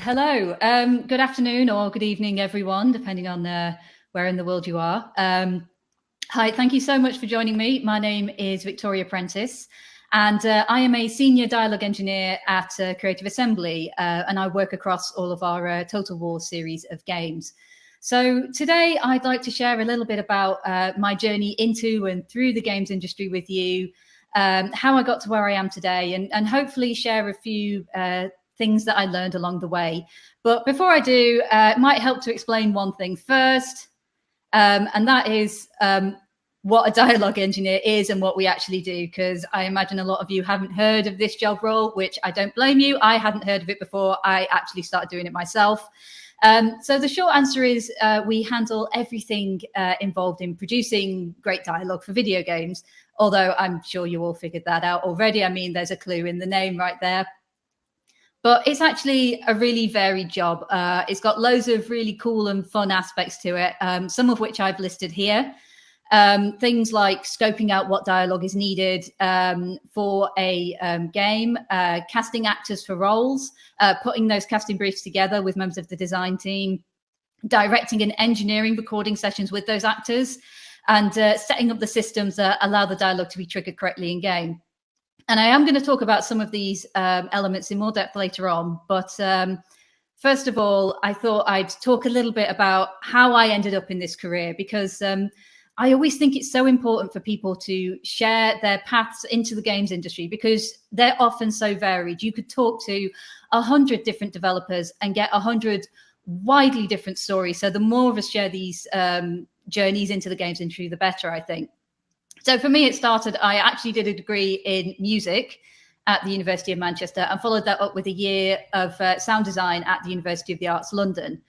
Hello, good afternoon or good evening, everyone, depending on where in the world you are. Hi, thank you so much for joining me. My name is Victoria Prentice, and I am a senior dialogue engineer at Creative Assembly, and I work across all of our Total War series of games. So today I'd like to share a little bit about my journey into and through the games industry with you, how I got to where I am today, and hopefully share a few things that I learned along the way. But before I do, it might help to explain one thing first, and that is what a dialogue engineer is and what we actually do, because I imagine a lot of you haven't heard of this job role, which I don't blame you. I hadn't heard of it before. I actually started doing it myself. So the short answer is we handle everything involved in producing great dialogue for video games, although I'm sure you all figured that out already. I mean, there's a clue in the name right there. But it's actually a really varied job. It's got loads of really cool and fun aspects to it, some of which I've listed here. Things like scoping out what dialogue is needed for a game, casting actors for roles, putting those casting briefs together with members of the design team, directing and engineering recording sessions with those actors, and setting up the systems that allow the dialogue to be triggered correctly in game. And I am going to talk about some of these elements in more depth later on. But first of all, I thought I'd talk a little bit about how I ended up in this career, because I always think it's so important for people to share their paths into the games industry, because they're often so varied. You could talk to 100 different developers and get 100 widely different stories. So the more of us share these journeys into the games industry, the better, I think. So for me, it started, I actually did a degree in music at the University of Manchester and followed that up with a year of sound design at the University of the Arts, London.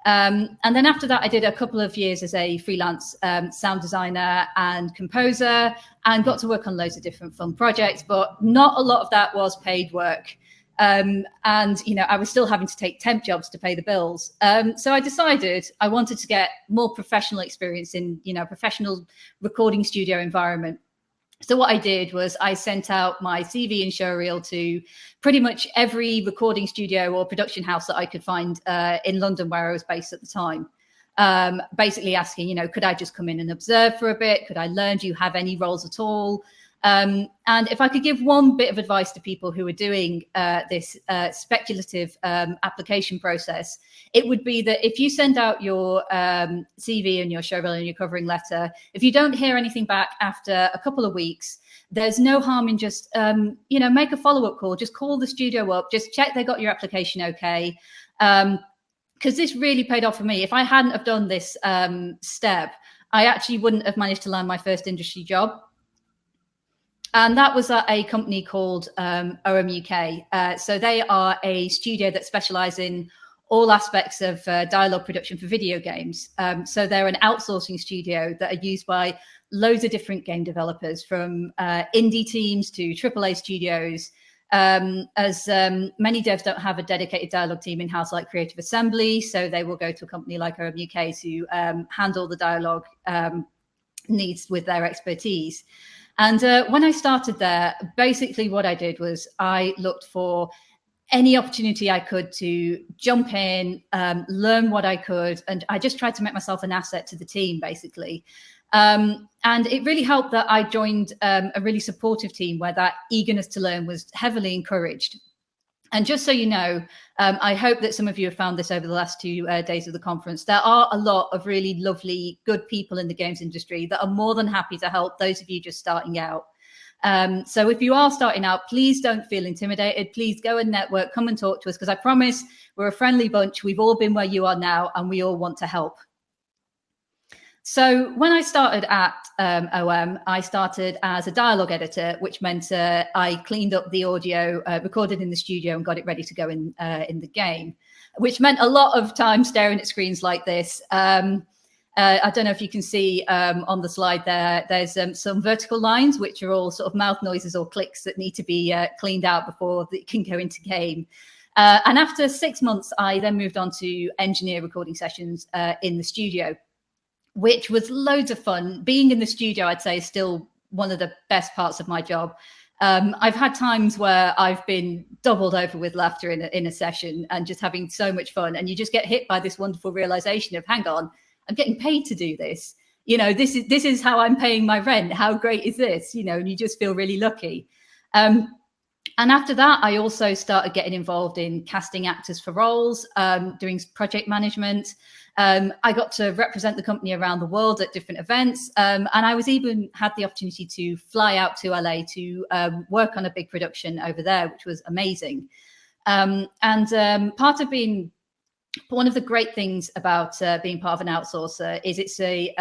And then after that, I did a couple of years as a freelance sound designer and composer, and got to work on loads of different fun projects, but not a lot of that was paid work. And, you know, I was still having to take temp jobs to pay the bills. So I decided I wanted to get more professional experience in, you know, professional recording studio environment. So what I did was I sent out my CV and showreel to pretty much every recording studio or production house that I could find in London, where I was based at the time. Basically asking, you know, could I just come in and observe for a bit? Could I learn? Do you have any roles at all? And if I could give one bit of advice to people who are doing this speculative application process, it would be that if you send out your CV and your showreel and your covering letter, if you don't hear anything back after a couple of weeks, there's no harm in just, you know, make a follow-up call, just call the studio up, just check they got your application okay. Because this really paid off for me. If I hadn't have done this step, I actually wouldn't have managed to land my first industry job. And that was at a company called OM UK. So they are a studio that specialises in all aspects of dialogue production for video games. So they're an outsourcing studio that are used by loads of different game developers, from indie teams to AAA studios. As many devs don't have a dedicated dialogue team in-house like Creative Assembly, so they will go to a company like OM UK to handle the dialogue needs with their expertise. And when I started there, basically what I did was I looked for any opportunity I could to jump in, learn what I could, and I just tried to make myself an asset to the team, basically. And it really helped that I joined a really supportive team where that eagerness to learn was heavily encouraged. And just so you know, I hope that some of you have found this over the last 2 days of the conference. There are a lot of really lovely, good people in the games industry that are more than happy to help those of you just starting out. So if you are starting out, please don't feel intimidated. Please go and network, come and talk to us, because I promise we're a friendly bunch. We've all been where you are now, and we all want to help. So when I started at OM, I started as a dialogue editor, which meant I cleaned up the audio recorded in the studio and got it ready to go in the game, which meant a lot of time staring at screens like this. I don't know if you can see on the slide there, there's some vertical lines, which are all sort of mouth noises or clicks that need to be cleaned out before it can go into game. And after 6 months, I then moved on to engineer recording sessions in the studio, which was loads of fun. Being in the studio, I'd say, is still one of the best parts of my job. I've had times where I've been doubled over with laughter in a session and just having so much fun. And you just get hit by this wonderful realization of, hang on, I'm getting paid to do this. This is how I'm paying my rent. How great is this? And you just feel really lucky. And after that, I also started getting involved in casting actors for roles, doing project management. I got to represent the company around the world at different events. And I was even had the opportunity to fly out to LA to work on a big production over there, which was amazing. Part of being one of the great things about being part of an outsourcer is it's a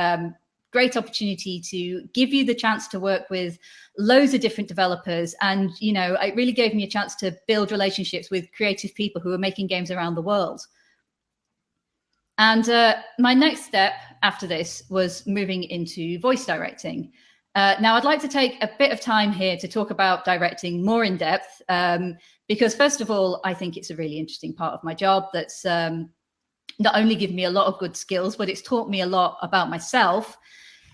great opportunity to give you the chance to work with loads of different developers. And, it really gave me a chance to build relationships with creative people who are making games around the world. And my next step after this was moving into voice directing. Now, I'd like to take a bit of time here to talk about directing more in depth, because first of all, I think it's a really interesting part of my job that's not only given me a lot of good skills, but it's taught me a lot about myself.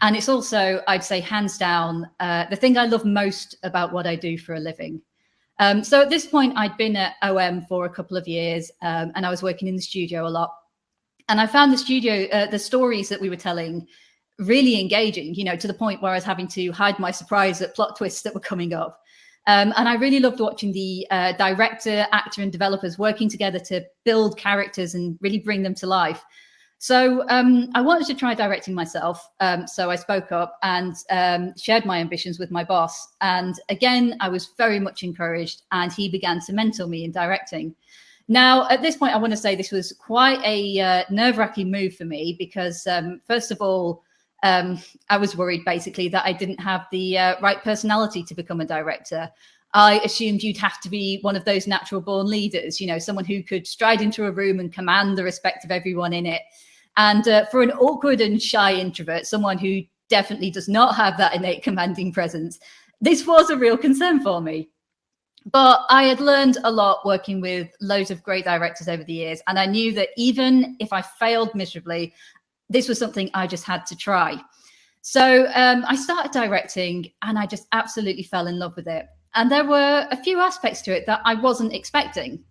And it's also, I'd say, hands down, the thing I love most about what I do for a living. So at this point, I'd been at OM for a couple of years, and I was working in the studio a lot. And I found the stories that we were telling really engaging, to the point where I was having to hide my surprise at plot twists that were coming up. And I really loved watching the director, actor, and developers working together to build characters and really bring them to life. So I wanted to try directing myself. So I spoke up and shared my ambitions with my boss. And again, I was very much encouraged, and he began to mentor me in directing. Now, at this point, I want to say this was quite a nerve-wracking move for me because, first of all, I was worried basically that I didn't have the right personality to become a director. I assumed you'd have to be one of those natural born leaders, someone who could stride into a room and command the respect of everyone in it. And for an awkward and shy introvert, someone who definitely does not have that innate commanding presence, this was a real concern for me. But I had learned a lot working with loads of great directors over the years. And I knew that even if I failed miserably, this was something I just had to try. So I started directing and I just absolutely fell in love with it. And there were a few aspects to it that I wasn't expecting.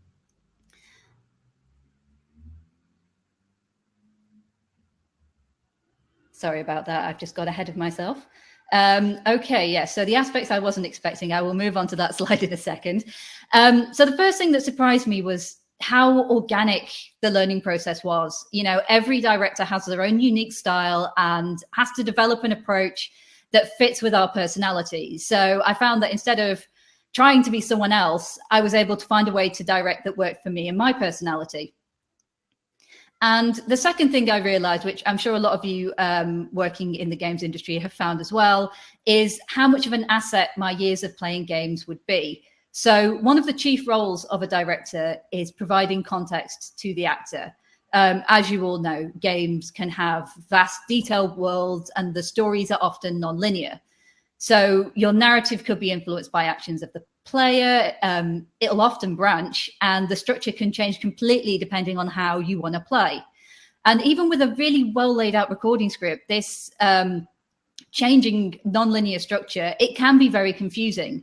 Sorry about that. I've just got ahead of myself. Okay, yeah, so the aspects I wasn't expecting, I will move on to that slide in a second. So the first thing that surprised me was how organic the learning process was. Every director has their own unique style and has to develop an approach that fits with our personalities. So I found that instead of trying to be someone else, I was able to find a way to direct that worked for me and my personality. And the second thing I realized, which I'm sure a lot of you working in the games industry have found as well, is how much of an asset my years of playing games would be. So one of the chief roles of a director is providing context to the actor. As you all know, games can have vast, detailed worlds, and the stories are often non-linear. So your narrative could be influenced by actions of the player. It'll often branch, and the structure can change completely depending on how you want to play. And even with a really well laid out recording script, this changing non-linear structure, it can be very confusing.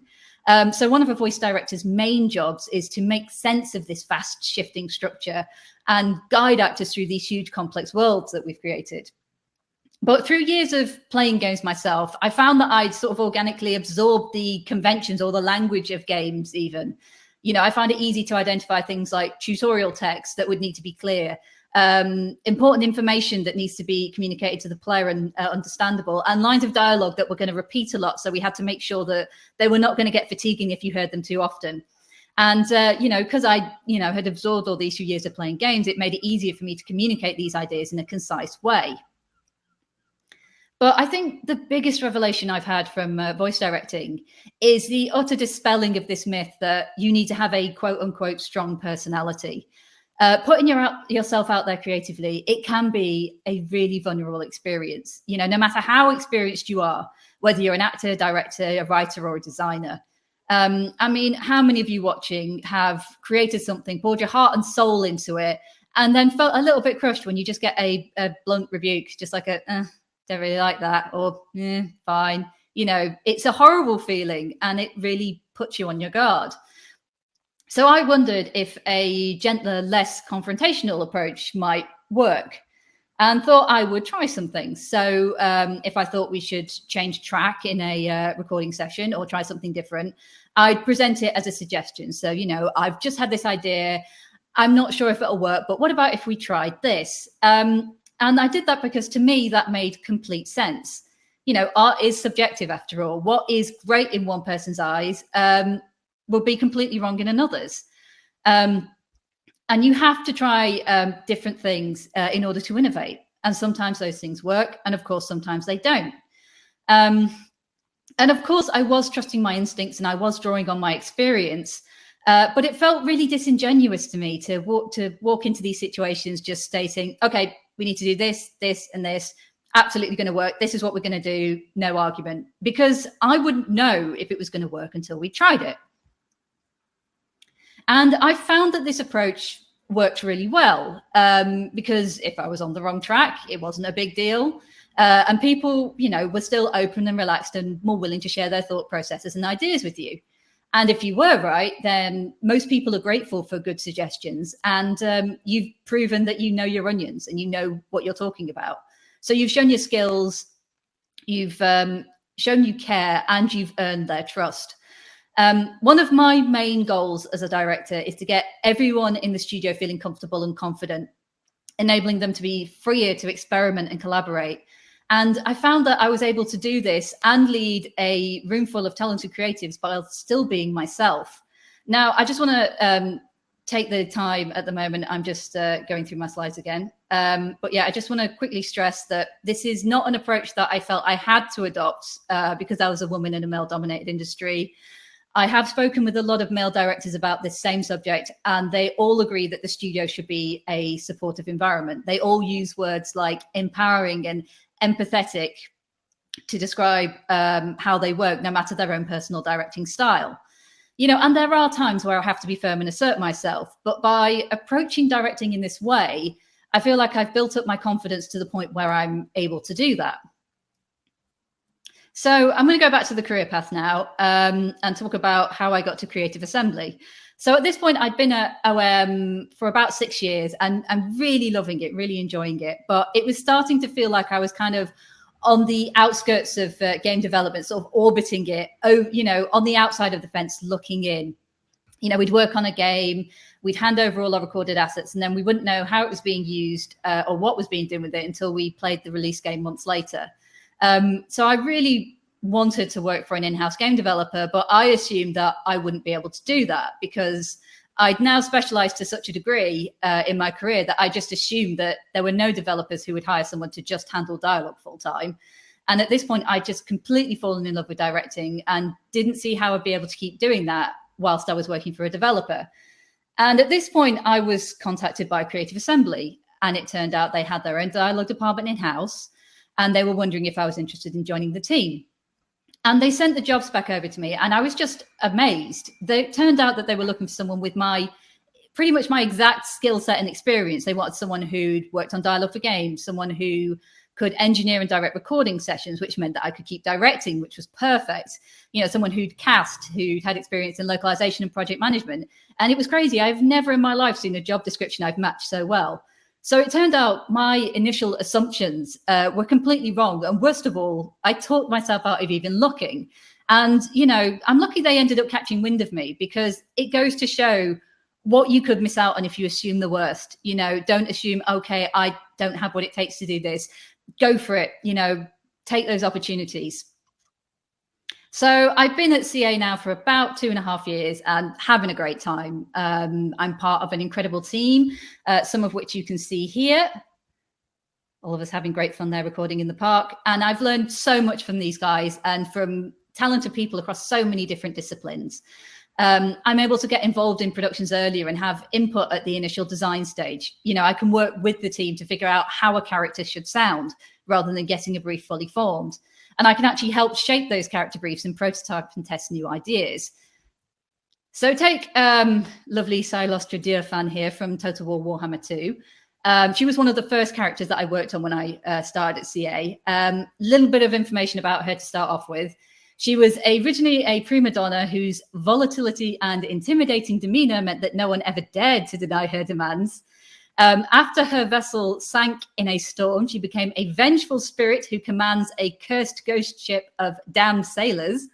So one of a voice director's main jobs is to make sense of this fast shifting structure and guide actors through these huge complex worlds that we've created. But through years of playing games myself, I found that I'd sort of organically absorbed the conventions or the language of games even. I find it easy to identify things like tutorial text that would need to be clear, important information that needs to be communicated to the player and understandable, and lines of dialogue that were going to repeat a lot. So we had to make sure that they were not going to get fatiguing if you heard them too often. And, because I, had absorbed all these few years of playing games, it made it easier for me to communicate these ideas in a concise way. But I think the biggest revelation I've had from voice directing is the utter dispelling of this myth that you need to have a quote unquote strong personality. Putting yourself out there creatively, it can be a really vulnerable experience. No matter how experienced you are, whether you're an actor, director, a writer, or a designer. How many of you watching have created something, poured your heart and soul into it, and then felt a little bit crushed when you just get a blunt rebuke, just like don't really like that, or fine, It's a horrible feeling, and it really puts you on your guard. So I wondered if a gentler, less confrontational approach might work, and thought I would try some things. So if I thought we should change track in a recording session or try something different, I'd present it as a suggestion. So, I've just had this idea. I'm not sure if it'll work, but what about if we tried this? And I did that because to me, that made complete sense. Art is subjective after all. What is great in one person's eyes will be completely wrong in another's. And you have to try different things in order to innovate. And sometimes those things work. And of course, sometimes they don't. And of course, I was trusting my instincts and I was drawing on my experience. But it felt really disingenuous to me to walk into these situations just stating, okay, we need to do this, this, and this. Absolutely going to work. This is what we're going to do. No argument. Because I wouldn't know if it was going to work until we tried it. And I found that this approach worked really well because if I was on the wrong track, it wasn't a big deal. And people, were still open and relaxed and more willing to share their thought processes and ideas with you. And if you were right, then most people are grateful for good suggestions. And you've proven that you know your onions and you know what you're talking about. So you've shown your skills, you've shown you care, and you've earned their trust. One of my main goals as a director is to get everyone in the studio feeling comfortable and confident, enabling them to be freer to experiment and collaborate. And I found that I was able to do this and lead a room full of talented creatives while still being myself. Now, I just want to take the time at the moment. I'm just going through my slides again. But yeah, I just want to quickly stress that this is not an approach that I felt I had to adopt because I was a woman in a male-dominated industry. I have spoken with a lot of male directors about this same subject, and they all agree that the studio should be a supportive environment. They all use words like empowering and empathetic to describe how they work, no matter their own personal directing style. And there are times where I have to be firm and assert myself, but by approaching directing in this way, I feel like I've built up my confidence to the point where I'm able to do that. So I'm going to go back to the career path now and talk about how I got to Creative Assembly. So at this point, I'd been at OM for about 6 years and I'm really loving it, really enjoying it. But it was starting to feel like I was kind of on the outskirts of game development, sort of orbiting it, on the outside of the fence, looking in. We'd work on a game, we'd hand over all our recorded assets, and then we wouldn't know how it was being used or what was being done with it until we played the release game months later. So I really wanted to work for an in-house game developer, but I assumed that I wouldn't be able to do that because I'd now specialized to such a degree in my career that I just assumed that there were no developers who would hire someone to just handle dialogue full time. And at this point, I'd just completely fallen in love with directing and didn't see how I'd be able to keep doing that whilst I was working for a developer. And at this point, I was contacted by Creative Assembly, and it turned out they had their own dialogue department in-house, and they were wondering if I was interested in joining the team. And they sent the job spec over to me, and I was just amazed. It turned out that they were looking for someone with pretty much my exact skill set and experience. They wanted someone who'd worked on dialogue for games, someone who could engineer and direct recording sessions, which meant that I could keep directing, which was perfect. Someone who'd cast, who'd had experience in localization and project management. And it was crazy. I've never in my life seen a job description I've matched so well. So it turned out my initial assumptions were completely wrong. And worst of all, I talked myself out of even looking. And, I'm lucky they ended up catching wind of me because it goes to show what you could miss out on if you assume the worst. Don't assume, okay, I don't have what it takes to do this. Go for it, take those opportunities. So I've been at CA now for about 2.5 years and having a great time. I'm part of an incredible team, some of which you can see here. All of us having great fun there recording in the park. And I've learned so much from these guys and from talented people across so many different disciplines. I'm able to get involved in productions earlier and have input at the initial design stage. I can work with the team to figure out how a character should sound rather than getting a brief fully formed. And I can actually help shape those character briefs and prototype and test new ideas. So take lovely Silostra Deerfan here from Total War Warhammer 2. She was one of the first characters that I worked on when I started at CA. Little bit of information about her to start off with. She was originally a prima donna whose volatility and intimidating demeanor meant that no one ever dared to deny her demands. After her vessel sank in a storm, she became a vengeful spirit who commands a cursed ghost ship of damned sailors.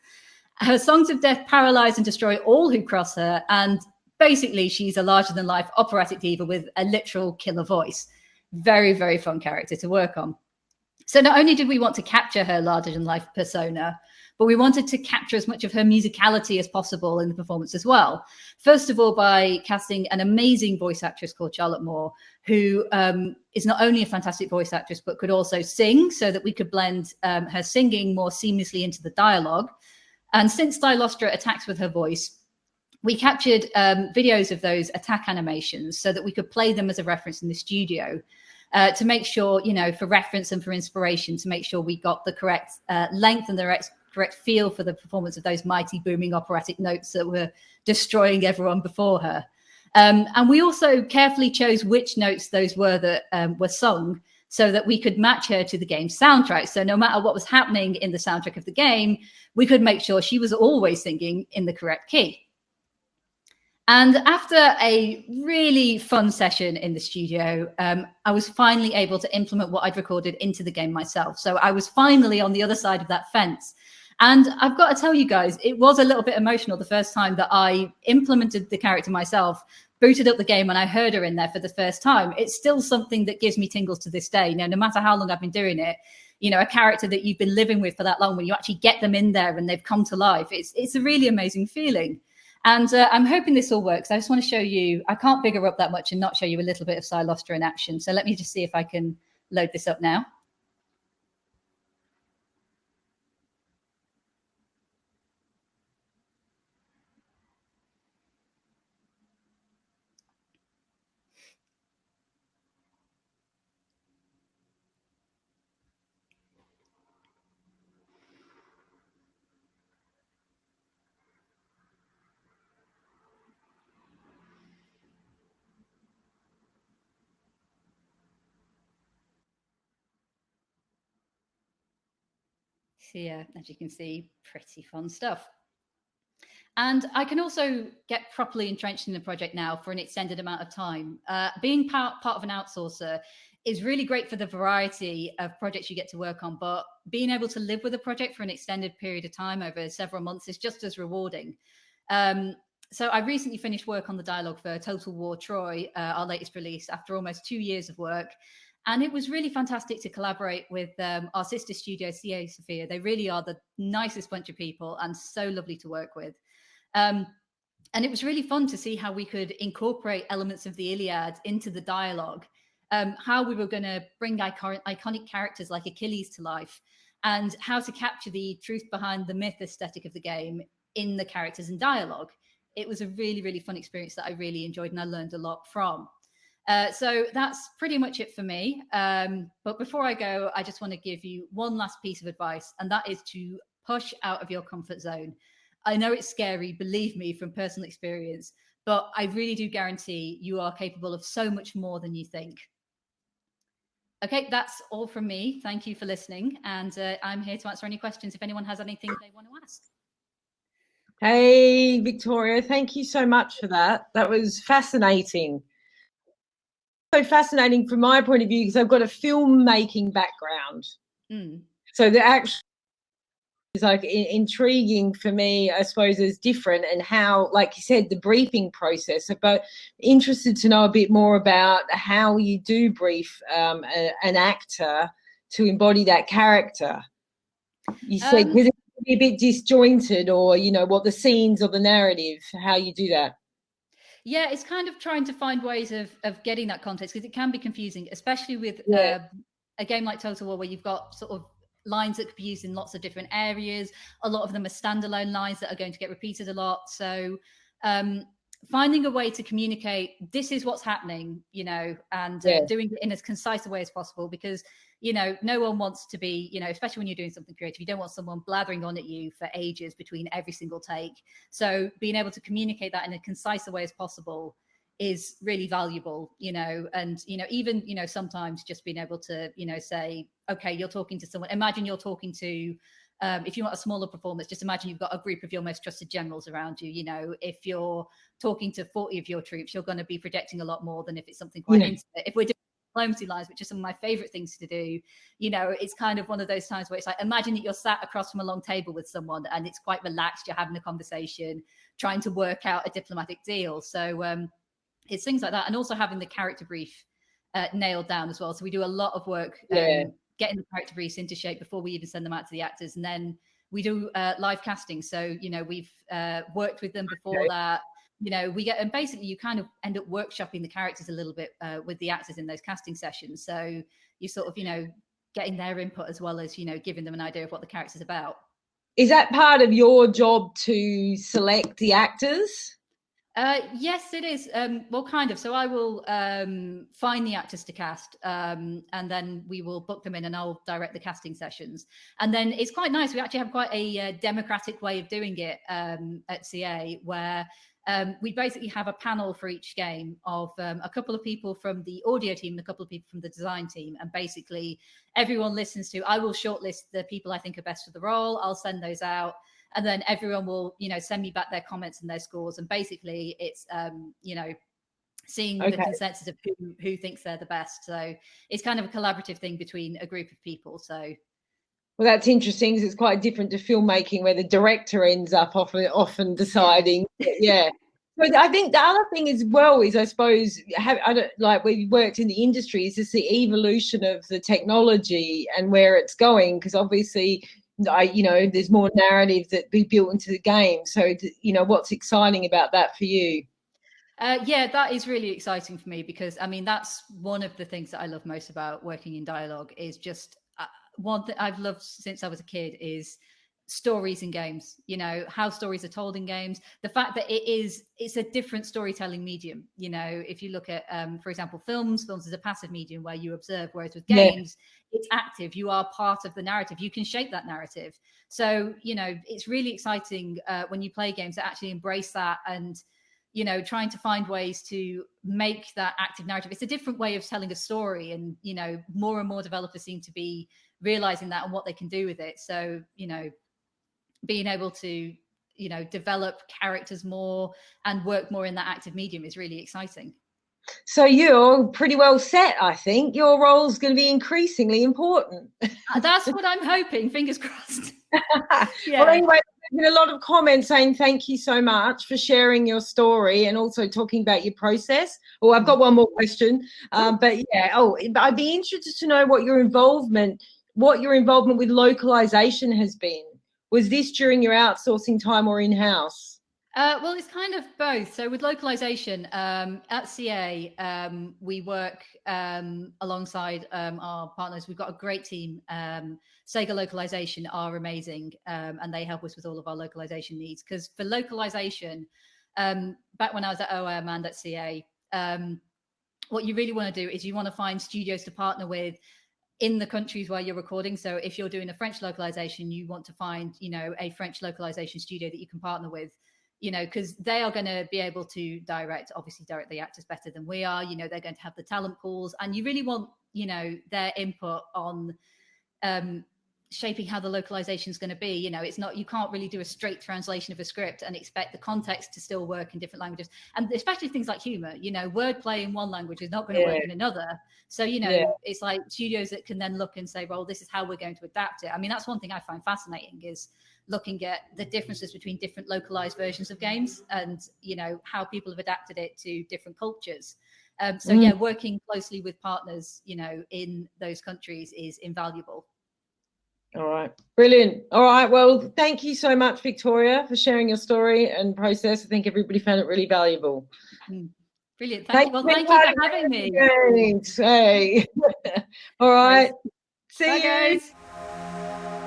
Her songs of death paralyze and destroy all who cross her, and basically she's a larger-than-life operatic diva with a literal killer voice. Very, very fun character to work on. So not only did we want to capture her larger-than-life persona, but we wanted to capture as much of her musicality as possible in the performance as well. First of all, by casting an amazing voice actress called Charlotte Moore, who is not only a fantastic voice actress, but could also sing, so that we could blend her singing more seamlessly into the dialogue. And since Stylostra attacks with her voice, we captured videos of those attack animations so that we could play them as a reference in the studio. To make sure, for reference and for inspiration, to make sure we got the correct length and the correct feel for the performance of those mighty booming operatic notes that were destroying everyone before her. And we also carefully chose which notes those were that were sung, so that we could match her to the game's soundtrack. So no matter what was happening in the soundtrack of the game, we could make sure she was always singing in the correct key. And after a really fun session in the studio, I was finally able to implement what I'd recorded into the game myself. So I was finally on the other side of that fence. And I've got to tell you guys, it was a little bit emotional the first time that I implemented the character myself, booted up the game, and I heard her in there for the first time. It's still something that gives me tingles to this day. Now, no matter how long I've been doing it, a character that you've been living with for that long, when you actually get them in there and they've come to life, it's a really amazing feeling. And I'm hoping this all works. I just want to show you, I can't big her up that much and not show you a little bit of Stylostra in action. So let me just see if I can load this up now. So yeah, as you can see, pretty fun stuff. And I can also get properly entrenched in the project now for an extended amount of time. Being part of an outsourcer is really great for the variety of projects you get to work on, but being able to live with a project for an extended period of time over several months is just as rewarding. So I recently finished work on the dialogue for Total War Troy, our latest release, after almost 2 years of work. And it was really fantastic to collaborate with our sister studio, CA Sophia. They really are the nicest bunch of people and so lovely to work with. And it was really fun to see how we could incorporate elements of the Iliad into the dialogue, how we were going to bring iconic characters like Achilles to life, and how to capture the truth behind the myth aesthetic of the game in the characters and dialogue. It was a really, really fun experience that I really enjoyed and I learned a lot from. So that's pretty much it for me. But before I go, I just want to give you one last piece of advice, and that is to push out of your comfort zone. I know it's scary, believe me, from personal experience, but I really do guarantee you are capable of so much more than you think. Okay, that's all from me. Thank you for listening. And I'm here to answer any questions if anyone has anything they want to ask. Hey, Victoria, thank you so much for that. That was fascinating. So fascinating from my point of view, because I've got a filmmaking background. So the actual is like intriguing for me, I suppose, is different, and how, like you said, the briefing process. But interested to know a bit more about how you do brief an actor to embody that character. You said because it can be a bit disjointed, or what the scenes or the narrative, how you do that. Yeah, it's kind of trying to find ways of getting that context, because it can be confusing, especially with a game like Total War, where you've got sort of lines that could be used in lots of different areas. A lot of them are standalone lines that are going to get repeated a lot. So finding a way to communicate, this is what's happening, and doing it in as concise a way as possible, because, no one wants to be, especially when you're doing something creative, you don't want someone blathering on at you for ages between every single take. So being able to communicate that in a concise way as possible is really valuable, you know, and, you know, even, you know, sometimes just being able to, you know, say, okay, you're talking to someone, imagine you're talking to, if you want a smaller performance, just imagine you've got a group of your most trusted generals around you. You know, if you're talking to 40 of your troops, you're going to be projecting a lot more than if it's something quite intimate. If we're doing diplomacy lines, which are some of my favorite things to do, you know, it's kind of one of those times where it's like, imagine that you're sat across from a long table with someone and it's quite relaxed, you're having a conversation, trying to work out a diplomatic deal. So it's things like that, and also having the character brief nailed down as well. So we do a lot of work getting the character briefs into shape before we even send them out to the actors, and then we do live casting. So, you know, we've worked with them before that. You know, we get, and basically you kind of end up workshopping the characters a little bit with the actors in those casting sessions. So you sort of, you know, getting their input as well as, you know, giving them an idea of what the character's about. Is that part of your job to select the actors? Yes, it is. Well, kind of. So I will find the actors to cast, and then we will book them in, and I'll direct the casting sessions. And then it's quite nice. We actually have quite a democratic way of doing it at CA, where we basically have a panel for each game of a couple of people from the audio team and a couple of people from the design team. And basically everyone listens to, I will shortlist the people I think are best for the role. I'll send those out. And then everyone will, you know, send me back their comments and their scores. And basically it's, you know, seeing the consensus of who thinks they're the best. So it's kind of a collaborative thing between a group of people. So. Well, that's interesting because it's quite different to filmmaking where the director ends up often deciding. Yeah. But I think the other thing as well is, I suppose, like we worked in the industry, is just the evolution of the technology and where it's going. Because obviously, you know, there's more narrative that be built into the game. So, you know, what's exciting about that for you? Yeah, that is really exciting for me because, I mean, that's one of the things that I love most about working in dialogue is just one that I've loved since I was a kid is stories in games, you know, how stories are told in games, the fact that it's a different storytelling medium. You know, if you look at, for example, films is a passive medium where you observe, whereas with games, it's active. You are part of the narrative. You can shape that narrative. So, you know, it's really exciting when you play games that actually embrace that and, you know, trying to find ways to make that active narrative. It's a different way of telling a story. And, you know, more and more developers seem to be realizing that and what they can do with it. So, you know, being able to, you know, develop characters more and work more in that active medium is really exciting. So you're pretty well set, I think. Your role's going to be increasingly important. That's what I'm hoping. Fingers crossed. Yeah. Well, anyway, there's been a lot of comments saying thank you so much for sharing your story and also talking about your process. Oh, I've got one more question. But yeah, I'd be interested to know what your involvement with localization has been. Was this during your outsourcing time or in-house? Well, it's kind of both. So with localization, at CA, we work alongside our partners. We've got a great team. Sega Localization are amazing, and they help us with all of our localization needs. Because for localization, back when I was at OM and at CA, what you really want to do is you want to find studios to partner with in the countries where you're recording. So if you're doing a French localization, you want to find, you know, a French localization studio that you can partner with, you know, because they are going to be able to direct the actors better than we are. You know, they're going to have the talent pools, and you really want, you know, their input on shaping how the localization is going to be. You know, it's not, you can't really do a straight translation of a script and expect the context to still work in different languages. And especially things like humor, you know, wordplay in one language is not going to work in another. So, you know, it's like studios that can then look and say, well, this is how we're going to adapt it. I mean, that's one thing I find fascinating is looking at the differences between different localized versions of games and, you know, how people have adapted it to different cultures. So yeah, working closely with partners, you know, in those countries is invaluable. All right. Brilliant. All right. Well, thank you so much, Victoria, for sharing your story and process. I think everybody found it really valuable. Brilliant. Thank you. Well, thank you for having me. Thanks. Hey. All right. See you. Bye, guys.